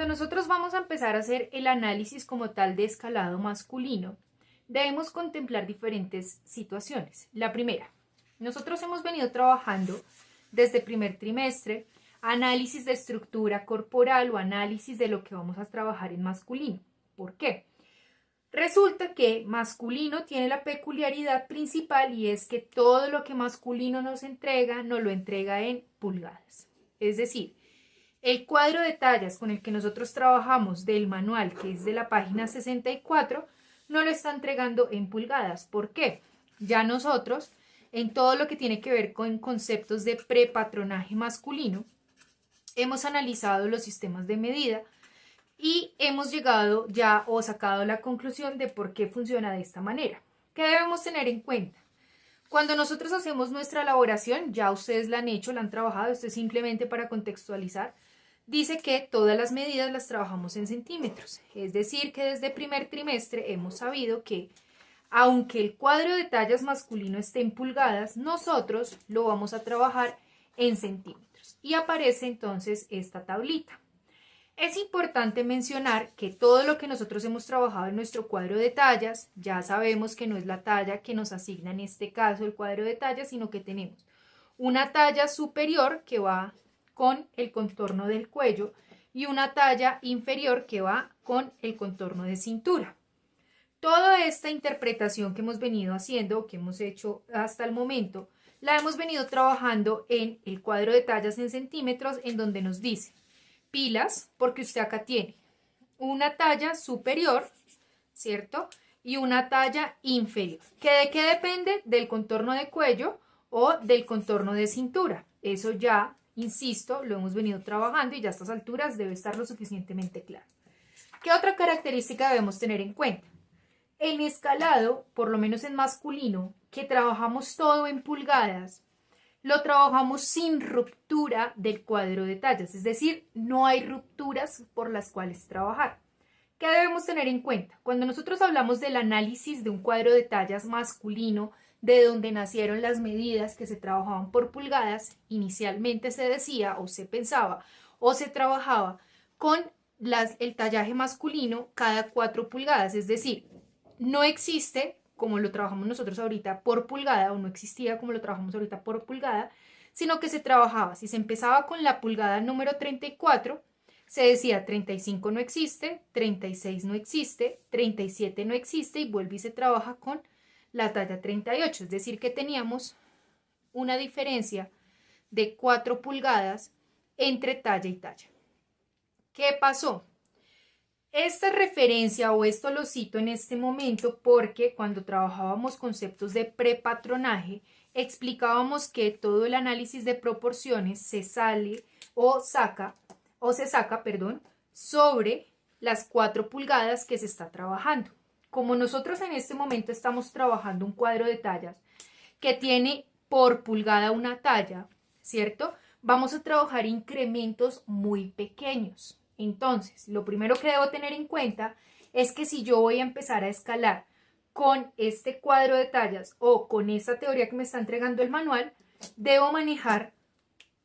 nosotros vamos a empezar a hacer el análisis como tal de escalado masculino, debemos contemplar diferentes situaciones. La primera, nosotros hemos venido trabajando desde primer trimestre análisis de estructura corporal o análisis de lo que vamos a trabajar en masculino. ¿Por qué? Resulta que masculino tiene la peculiaridad principal y es que todo lo que masculino nos lo entrega en pulgadas. Es decir, el cuadro de tallas con el que nosotros trabajamos del manual, que es de la página 64, no lo está entregando en pulgadas. ¿Por qué? Ya nosotros, en todo lo que tiene que ver con conceptos de prepatronaje masculino, hemos analizado los sistemas de medida y hemos llegado ya o sacado la conclusión de por qué funciona de esta manera. ¿Qué debemos tener en cuenta? Cuando nosotros hacemos nuestra elaboración, ya ustedes la han hecho, la han trabajado, esto es simplemente para contextualizar, dice que todas las medidas las trabajamos en centímetros. Es decir, que desde primer trimestre hemos sabido que aunque el cuadro de tallas masculino esté en pulgadas, nosotros lo vamos a trabajar en centímetros. Y aparece entonces esta tablita. Es importante mencionar que todo lo que nosotros hemos trabajado en nuestro cuadro de tallas, ya sabemos que no es la talla que nos asigna en este caso el cuadro de tallas, sino que tenemos una talla superior que va con el contorno del cuello y una talla inferior que va con el contorno de cintura. Toda esta interpretación que hemos venido haciendo, que hemos hecho hasta el momento, la hemos venido trabajando en el cuadro de tallas en centímetros, en donde nos dice pilas, porque usted acá tiene una talla superior, ¿cierto? Y una talla inferior. ¿Que de qué depende? Del contorno de cuello o del contorno de cintura. Eso ya, insisto, lo hemos venido trabajando y ya a estas alturas debe estar lo suficientemente claro. ¿Qué otra característica debemos tener en cuenta? En escalado, por lo menos en masculino, que trabajamos todo en pulgadas, lo trabajamos sin ruptura del cuadro de tallas, es decir, no hay rupturas por las cuales trabajar. ¿Qué debemos tener en cuenta? Cuando nosotros hablamos del análisis de un cuadro de tallas masculino, de donde nacieron las medidas que se trabajaban por pulgadas, inicialmente se decía o se pensaba o se trabajaba con el tallaje masculino cada 4 pulgadas, es decir, no existe como lo trabajamos nosotros ahorita por pulgada, o no existía como lo trabajamos ahorita por pulgada, sino que se trabajaba, si se empezaba con la pulgada número 34, se decía 35 no existe, 36 no existe, 37 no existe y vuelve y se trabaja con la talla 38, es decir que teníamos una diferencia de 4 pulgadas entre talla y talla. ¿Qué pasó? Esta referencia o esto lo cito en este momento porque cuando trabajábamos conceptos de prepatronaje explicábamos que todo el análisis de proporciones se sale o se saca, sobre las 4 pulgadas que se está trabajando. Como nosotros en este momento estamos trabajando un cuadro de tallas que tiene por pulgada una talla, ¿cierto? Vamos a trabajar incrementos muy pequeños. Entonces, lo primero que debo tener en cuenta es que si yo voy a empezar a escalar con este cuadro de tallas o con esta teoría que me está entregando el manual, debo manejar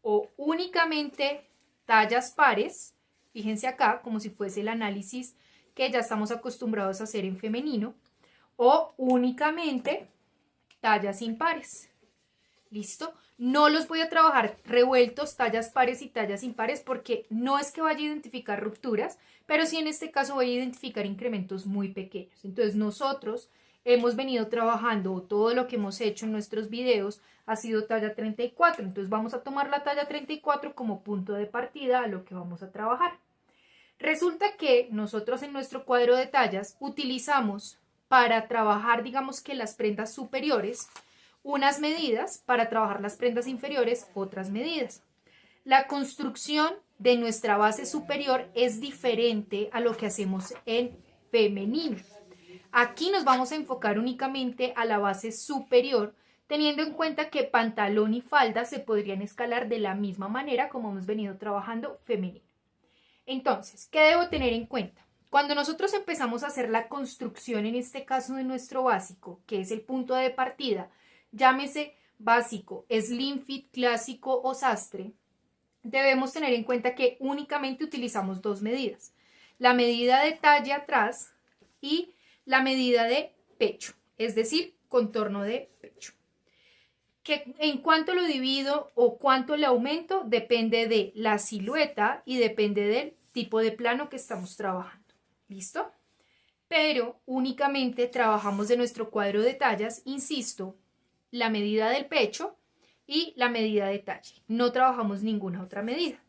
o únicamente tallas pares, fíjense acá, como si fuese el análisis que ya estamos acostumbrados a hacer en femenino, o únicamente tallas impares. ¿Listo? No los voy a trabajar revueltos, tallas pares y tallas impares, porque no es que vaya a identificar rupturas, pero sí en este caso voy a identificar incrementos muy pequeños. Entonces nosotros hemos venido trabajando, todo lo que hemos hecho en nuestros videos ha sido talla 34. Entonces vamos a tomar la talla 34 como punto de partida a lo que vamos a trabajar. Resulta que nosotros en nuestro cuadro de tallas utilizamos para trabajar, digamos que las prendas superiores, unas medidas, para trabajar las prendas inferiores, otras medidas. La construcción de nuestra base superior es diferente a lo que hacemos en femenino. Aquí nos vamos a enfocar únicamente a la base superior, teniendo en cuenta que pantalón y falda se podrían escalar de la misma manera como hemos venido trabajando femenino. Entonces, ¿qué debo tener en cuenta? Cuando nosotros empezamos a hacer la construcción, en este caso de nuestro básico, que es el punto de partida, llámese básico, slim fit, clásico o sastre, debemos tener en cuenta que únicamente utilizamos dos medidas. La medida de talla atrás y la medida de pecho, es decir, contorno de pecho. Que en cuánto lo divido o cuánto le aumento depende de la silueta y depende del tipo de plano que estamos trabajando. ¿Listo? Pero únicamente trabajamos de nuestro cuadro de tallas, insisto, la medida del pecho y la medida de talle. No trabajamos ninguna otra medida.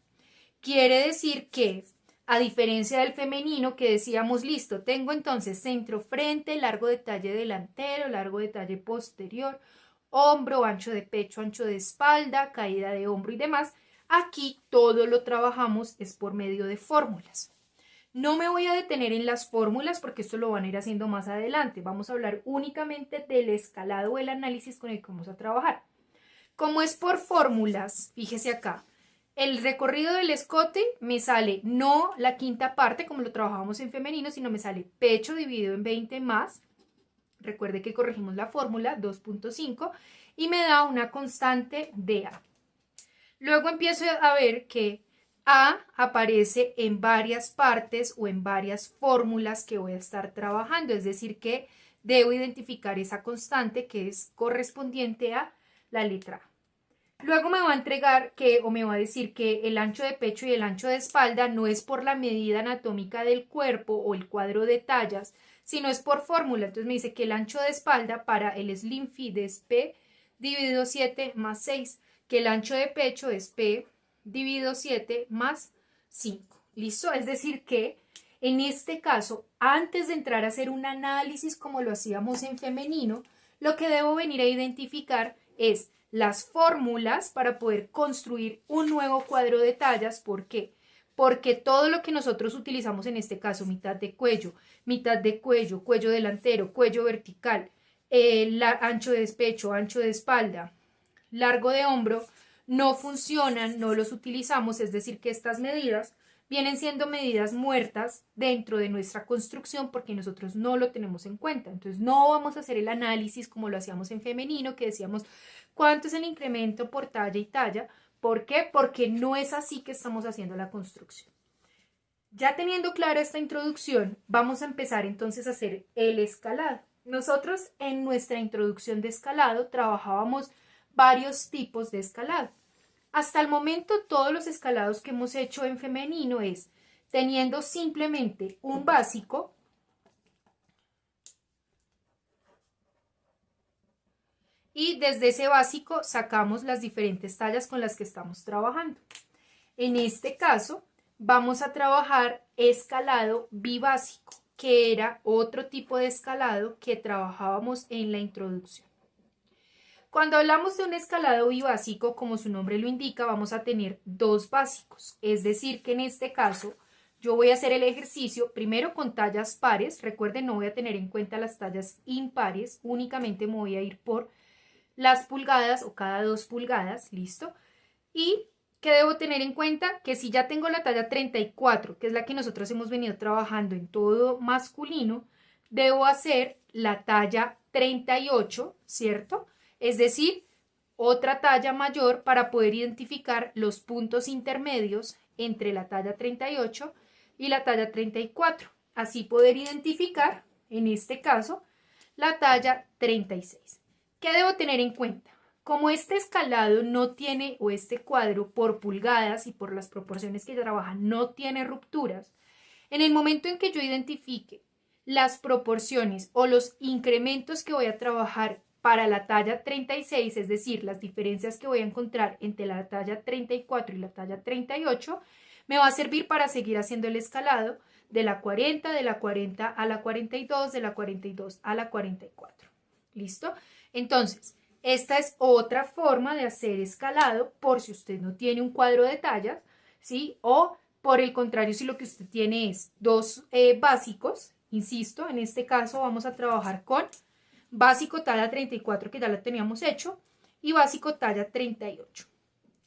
Quiere decir que, a diferencia del femenino que decíamos, listo, tengo entonces centro frente, largo de talle delantero, largo de talle posterior, hombro, ancho de pecho, ancho de espalda, caída de hombro y demás, aquí todo lo trabajamos es por medio de fórmulas. No me voy a detener en las fórmulas porque esto lo van a ir haciendo más adelante. Vamos a hablar únicamente del escalado o el análisis con el que vamos a trabajar. Como es por fórmulas, fíjese acá, el recorrido del escote me sale no la quinta parte como lo trabajábamos en femenino, sino me sale pecho dividido en 20 más. Recuerde que corregimos la fórmula 2.5 y me da una constante de A. Luego empiezo a ver que A aparece en varias partes o en varias fórmulas que voy a estar trabajando, es decir que debo identificar esa constante que es correspondiente a la letra A. Luego me va a entregar que, o me va a decir que el ancho de pecho y el ancho de espalda no es por la medida anatómica del cuerpo o el cuadro de tallas, sino es por fórmula. Entonces me dice que el ancho de espalda para el slim fit es P dividido 7 más 6, que el ancho de pecho es P dividido 7 más 5. ¿Listo? Es decir que en este caso, antes de entrar a hacer un análisis como lo hacíamos en femenino, lo que debo venir a identificar es las fórmulas para poder construir un nuevo cuadro de tallas. ¿Por qué? Porque todo lo que nosotros utilizamos en este caso, mitad de cuello, cuello delantero, cuello vertical, ancho de pecho, ancho de espalda, largo de hombro, no funcionan, no los utilizamos, es decir, que estas medidas vienen siendo medidas muertas dentro de nuestra construcción porque nosotros no lo tenemos en cuenta. Entonces no vamos a hacer el análisis como lo hacíamos en femenino, que decíamos cuánto es el incremento por talla y talla. ¿Por qué? Porque no es así que estamos haciendo la construcción. Ya teniendo clara esta introducción, vamos a empezar entonces a hacer el escalado. Nosotros en nuestra introducción de escalado trabajábamos varios tipos de escalado. Hasta el momento todos los escalados que hemos hecho en femenino es teniendo simplemente un básico y desde ese básico sacamos las diferentes tallas con las que estamos trabajando. En este caso vamos a trabajar escalado bibásico, que era otro tipo de escalado que trabajábamos en la introducción. Cuando hablamos de un escalado bibásico, como su nombre lo indica, vamos a tener dos básicos. Es decir, que en este caso yo voy a hacer el ejercicio primero con tallas pares. Recuerden, no voy a tener en cuenta las tallas impares, únicamente me voy a ir por las pulgadas o cada 2 pulgadas, ¿listo? Y que debo tener en cuenta que si ya tengo la talla 34, que es la que nosotros hemos venido trabajando en todo masculino, debo hacer la talla 38, ¿cierto? Es decir, otra talla mayor para poder identificar los puntos intermedios entre la talla 38 y la talla 34. Así poder identificar, en este caso, la talla 36. ¿Qué debo tener en cuenta? Como este escalado no tiene, o este cuadro por pulgadas y por las proporciones que trabaja, no tiene rupturas, en el momento en que yo identifique las proporciones o los incrementos que voy a trabajar para la talla 36, es decir, las diferencias que voy a encontrar entre la talla 34 y la talla 38, me va a servir para seguir haciendo el escalado de la 40, de la 40 a la 42, de la 42 a la 44. ¿Listo? Entonces, esta es otra forma de hacer escalado por si usted no tiene un cuadro de tallas, ¿sí? O por el contrario, si lo que usted tiene es dos básicos, insisto, en este caso vamos a trabajar con básico talla 34, que ya lo teníamos hecho, y básico talla 38.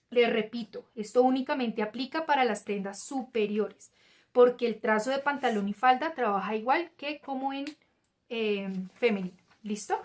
Les repito, esto únicamente aplica para las prendas superiores, porque el trazo de pantalón y falda trabaja igual que como en femenino. ¿Listo?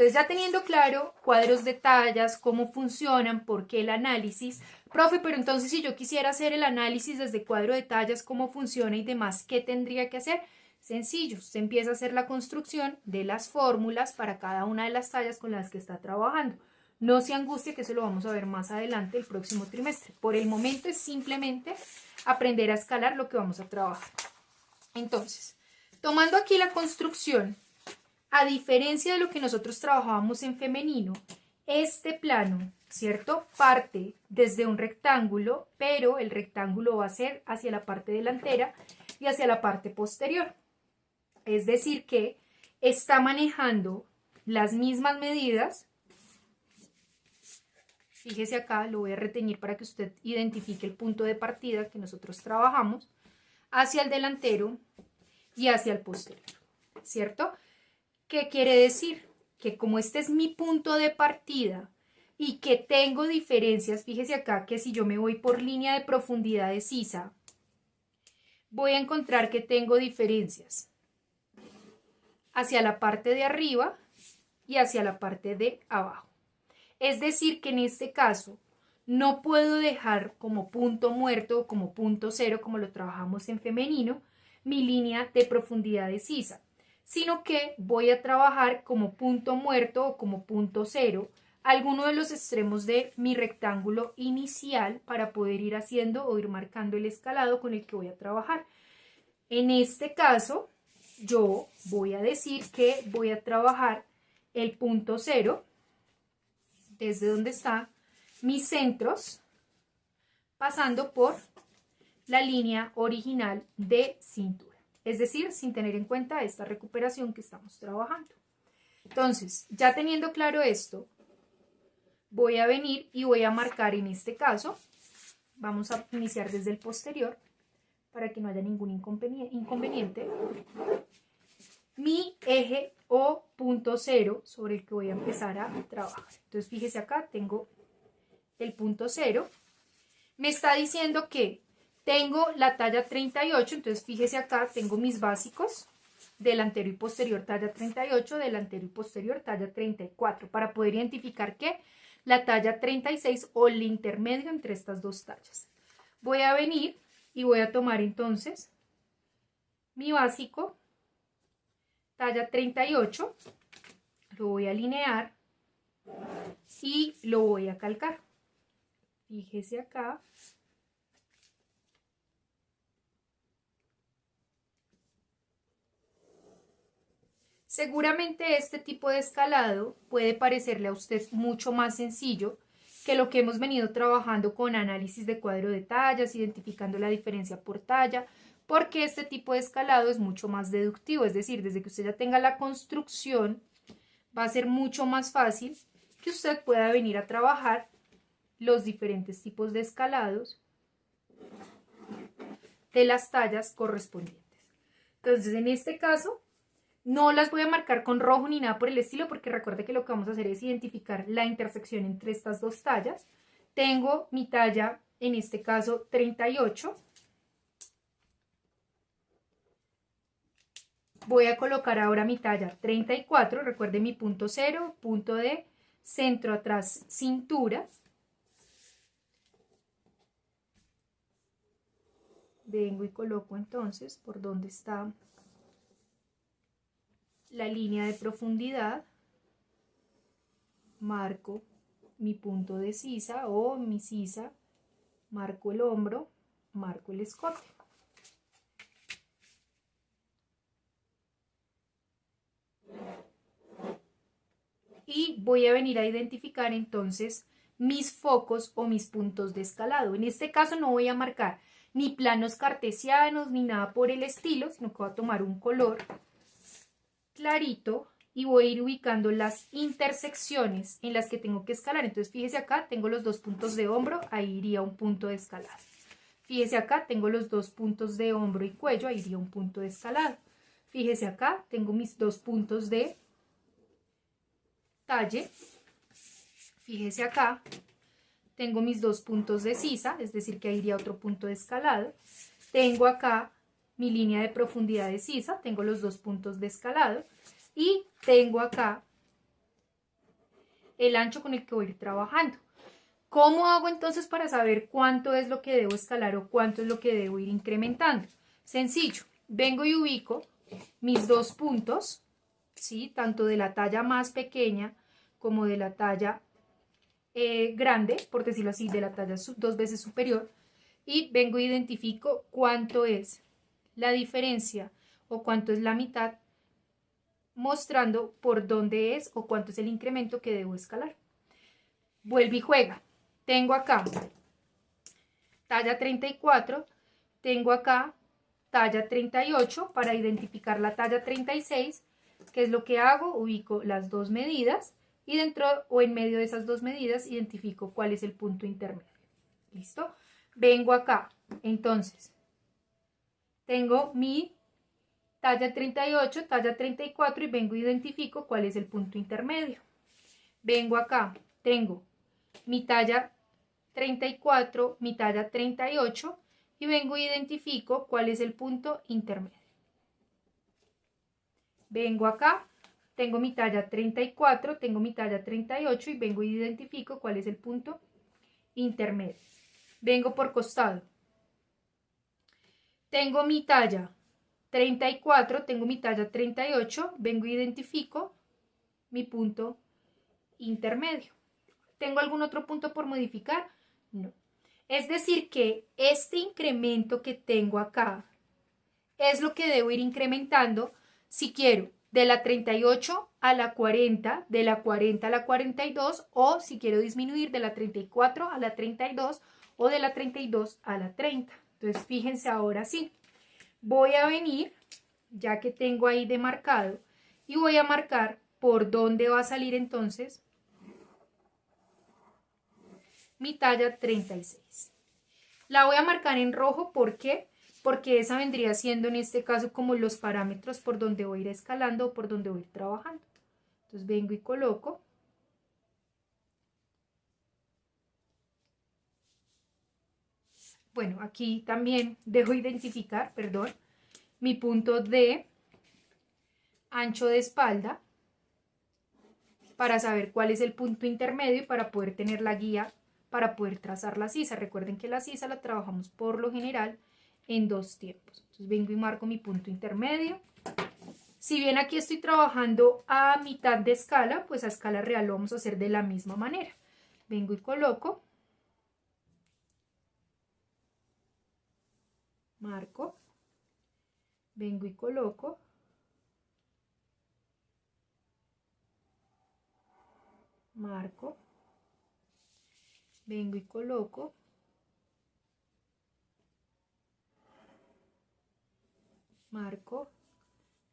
Entonces, ya teniendo claro cuadros de tallas, cómo funcionan, por qué el análisis, profe, pero entonces si yo quisiera hacer el análisis desde cuadro de tallas, cómo funciona y demás, ¿qué tendría que hacer? Sencillo, usted empieza a hacer la construcción de las fórmulas para cada una de las tallas con las que está trabajando. No se angustie, que eso lo vamos a ver más adelante el próximo trimestre. Por el momento es simplemente aprender a escalar lo que vamos a trabajar. Entonces, tomando aquí la construcción, a diferencia de lo que nosotros trabajábamos en femenino, este plano, ¿cierto? Parte desde un rectángulo, pero el rectángulo va a ser hacia la parte delantera y hacia la parte posterior. Es decir que está manejando las mismas medidas. Fíjese acá, lo voy a retener para que usted identifique el punto de partida que nosotros trabajamos hacia el delantero y hacia el posterior, ¿cierto? ¿Qué quiere decir? Que como este es mi punto de partida y que tengo diferencias, fíjese acá que si yo me voy por línea de profundidad de sisa, voy a encontrar que tengo diferencias hacia la parte de arriba y hacia la parte de abajo. Es decir, que en este caso no puedo dejar como punto muerto o como punto cero, como lo trabajamos en femenino, mi línea de profundidad de sisa, sino que voy a trabajar como punto muerto o como punto cero alguno de los extremos de mi rectángulo inicial para poder ir haciendo o ir marcando el escalado con el que voy a trabajar. En este caso, yo voy a decir que voy a trabajar el punto cero desde donde están mis centros, pasando por la línea original de cintura, es decir, sin tener en cuenta esta recuperación que estamos trabajando. Entonces, ya teniendo claro esto, voy a venir y voy a marcar en este caso, vamos a iniciar desde el posterior para que no haya ningún inconveniente, mi eje o punto cero sobre el que voy a empezar a trabajar. Entonces fíjese acá, tengo el punto cero. Me está diciendo que tengo la talla 38, entonces fíjese acá, tengo mis básicos, delantero y posterior talla 38, delantero y posterior talla 34, para poder identificar que la talla 36 o el intermedio entre estas dos tallas. Voy a venir y voy a tomar entonces mi básico talla 38, lo voy a alinear y lo voy a calcar. Fíjese acá. Seguramente este tipo de escalado puede parecerle a usted mucho más sencillo que lo que hemos venido trabajando con análisis de cuadro de tallas, identificando la diferencia por talla, porque este tipo de escalado es mucho más deductivo, es decir, desde que usted ya tenga la construcción, va a ser mucho más fácil que usted pueda venir a trabajar los diferentes tipos de escalados de las tallas correspondientes. Entonces, en este caso, no las voy a marcar con rojo ni nada por el estilo, porque recuerde que lo que vamos a hacer es identificar la intersección entre estas dos tallas. Tengo mi talla, en este caso, 38. Voy a colocar ahora mi talla 34. Recuerde mi punto cero, punto de centro atrás, cintura. Vengo y coloco entonces por donde está la línea de profundidad, marco mi punto de sisa o mi sisa, marco el hombro, marco el escote. Y voy a venir a identificar entonces mis focos o mis puntos de escalado. En este caso no voy a marcar ni planos cartesianos ni nada por el estilo, sino que voy a tomar un color clarito y voy a ir ubicando las intersecciones en las que tengo que escalar. Entonces fíjese acá, tengo los dos puntos de hombro, ahí iría un punto de escalado. Fíjese acá, tengo los dos puntos de hombro y cuello, ahí iría un punto de escalado. Fíjese acá, tengo mis dos puntos de talle. Fíjese acá, tengo mis dos puntos de sisa, es decir que ahí iría otro punto de escalado. Tengo acá mi línea de profundidad de sisa, tengo los dos puntos de escalado y tengo acá el ancho con el que voy a ir trabajando. ¿Cómo hago entonces para saber cuánto es lo que debo escalar o cuánto es lo que debo ir incrementando? Sencillo, vengo y ubico mis dos puntos, ¿sí? Tanto de la talla más pequeña como de la talla grande, por decirlo así, de la talla dos veces superior, y vengo e identifico cuánto es la diferencia o cuánto es la mitad, mostrando por dónde es o cuánto es el incremento que debo escalar. Vuelve y juega. Tengo acá talla 34, tengo acá talla 38 para identificar la talla 36. ¿Qué es lo que hago? Ubico las dos medidas y dentro o en medio de esas dos medidas identifico cuál es el punto intermedio. ¿Listo? Vengo acá. Entonces, tengo mi talla 38, talla 34 y vengo e identifico cuál es el punto intermedio. Vengo acá. Tengo mi talla 34, mi talla 38 y vengo e identifico cuál es el punto intermedio. Vengo acá, tengo mi talla 34, tengo mi talla 38 y vengo e identifico cuál es el punto intermedio. Vengo por costado. Tengo mi talla 34, tengo mi talla 38, vengo e identifico mi punto intermedio. ¿Tengo algún otro punto por modificar? No. Es decir que este incremento que tengo acá es lo que debo ir incrementando si quiero de la 38 a la 40, de la 40 a la 42 o si quiero disminuir de la 34 a la 32 o de la 32 a la 30. Entonces fíjense ahora sí, voy a venir ya que tengo ahí demarcado y voy a marcar por dónde va a salir entonces mi talla 36. La voy a marcar en rojo, ¿por qué? Porque esa vendría siendo en este caso como los parámetros por donde voy a ir escalando o por donde voy a ir trabajando. Entonces vengo y coloco. Bueno, aquí también dejo identificar, perdón, mi punto de ancho de espalda para saber cuál es el punto intermedio y para poder tener la guía para poder trazar la sisa. Recuerden que la sisa la trabajamos por lo general en dos tiempos. Entonces vengo y marco mi punto intermedio. Si bien aquí estoy trabajando a mitad de escala, pues a escala real lo vamos a hacer de la misma manera. Vengo y coloco, marco, vengo y coloco, marco, vengo y coloco, marco,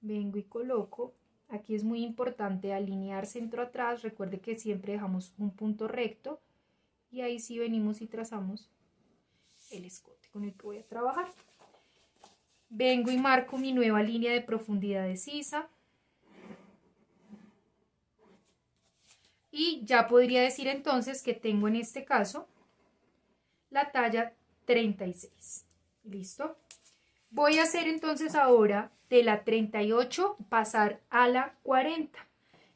vengo y coloco. Aquí es muy importante alinear centro atrás. Recuerde que siempre dejamos un punto recto y ahí sí venimos y trazamos el escote con el que voy a trabajar. Vengo y marco mi nueva línea de profundidad de sisa. Y ya podría decir entonces que tengo en este caso la talla 36. ¿Listo? Voy a hacer entonces ahora de la 38 pasar a la 40.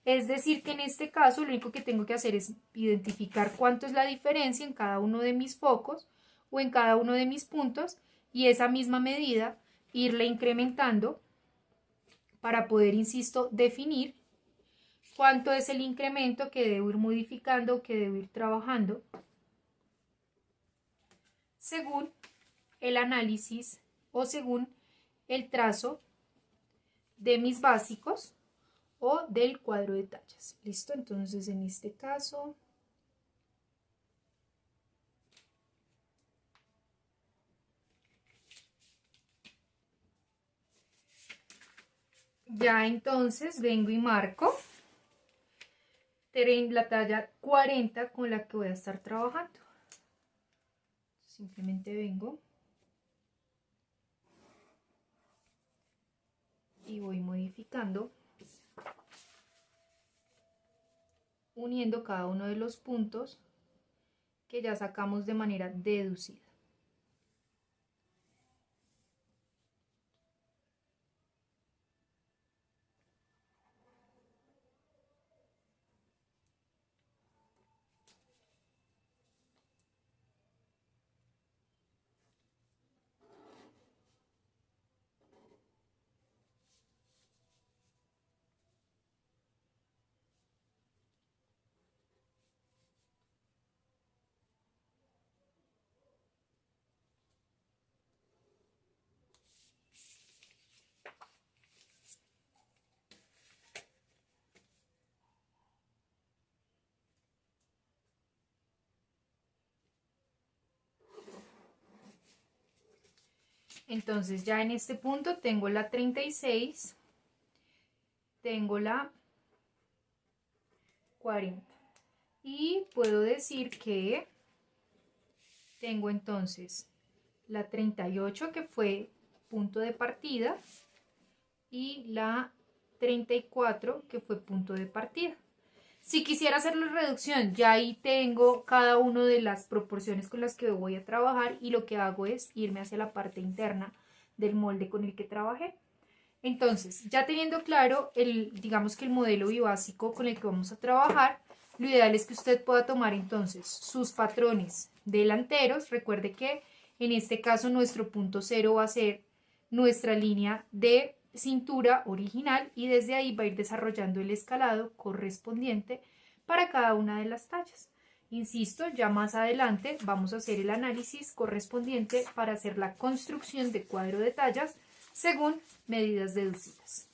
Es decir que en este caso lo único que tengo que hacer es identificar cuánto es la diferencia en cada uno de mis focos o en cada uno de mis puntos y esa misma medida irla incrementando para poder, insisto, definir cuánto es el incremento que debo ir modificando, que debo ir trabajando según el análisis o según el trazo de mis básicos o del cuadro de tallas. ¿Listo? Entonces en este caso ya entonces vengo y marco la talla 40 con la que voy a estar trabajando. Simplemente vengo y voy modificando, uniendo cada uno de los puntos que ya sacamos de manera deducida. Entonces ya en este punto tengo la 36, tengo la 40 y puedo decir que tengo entonces la 38 que fue punto de partida y la 34 que fue punto de partida. Si quisiera hacer la reducción, ya ahí tengo cada una de las proporciones con las que voy a trabajar y lo que hago es irme hacia la parte interna del molde con el que trabajé. Entonces, ya teniendo claro digamos que el modelo bioásico con el que vamos a trabajar, lo ideal es que usted pueda tomar entonces sus patrones delanteros. Recuerde que en este caso nuestro punto cero va a ser nuestra línea de cintura original y desde ahí va a ir desarrollando el escalado correspondiente para cada una de las tallas. Insisto, ya más adelante vamos a hacer el análisis correspondiente para hacer la construcción de cuadro de tallas según medidas deducidas.